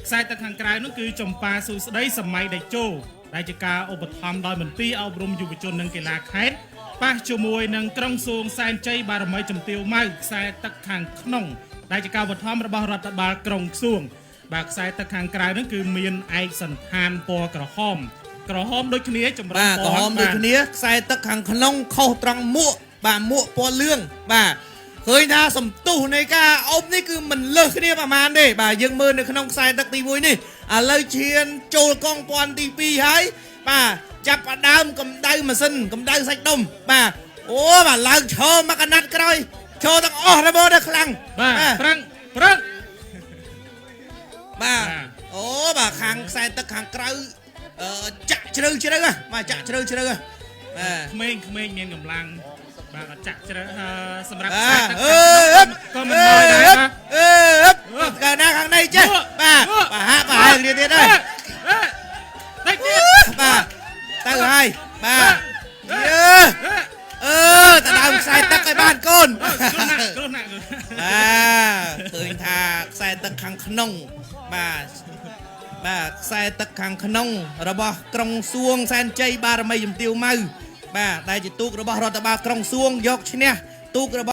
ខ្សែទឹកខាងក្រៅនោះគឺចំប៉ាស៊ូស្ដីសម័យដេជោដែលជាការឧបត្ថម្ភដោយមន្ទីរអប់រំយុវជននិងកីឡាខេត្តប៉ះជាមួយនឹងក្រុងសួងសែនជ័យបារមីជំទាវម៉ៅខ្សែទឹកខាងក្នុងដែលជាការឧបត្ថម្ភរបស់រដ្ឋបាលក្រុងសួងបាទខ្សែទឹកខាងក្រៅនោះគឺមានឯកសណ្ឋានពណ៌ក្រហមដូចគ្នាចម្រុះពណ៌ក្រហមដូចគ្នាខ្សែទឹកខាងក្នុងខុសត្រង់មួកបាទមួកពណ៌លឿងបាទឃើញថាសំទុះនៃការអុំនេះគឺមិនលើសគ្នាប្រហែលទេបាទយើងមើលនៅក្នុងខ្សែទឹកទី1នេះឥឡូវឈានចូលកងពាន់ទី2ហើយបាទចាប់ផ្ដើមកម្ដៅម៉ាស៊ីនកម្ដៅសាច់ដុំបាទអូបាទឡើងឈរមកកណាត់ក្រោយឈរទាំងអស់ទៅដល់ខ្លាំងបាទប្រឹងបាទអូបាទខាងខ្សែទឹកខាងក្រៅចាក់ជ្រៅបាទចាក់ជ្រៅបាទក្មេងមានកម្លាំងបាទចាក់ជ្រៅសម្រាប់ខ្សែទឹកក៏មិនមកដែរបាទកាលណាខាងនេះចេះបាទហាក់ប្រហែលគ្នាទៀតហើយតិចទៀតបាទទៅហើយបាទតើដើមខ្សែទឹកឲ្យបានកូនគ្រោះណាស់ឃើញថាខ្សែទឹកខាងក្នុងបាទខ្សែទឹកខាងក្នុងរបស់ក្រុងសួងសែនជ័យបារមីជំទាវម៉ៅបាទដែលជាទូករបស់រដ្ឋបាលក្រុងសួងយកឈ្នះទូករបស់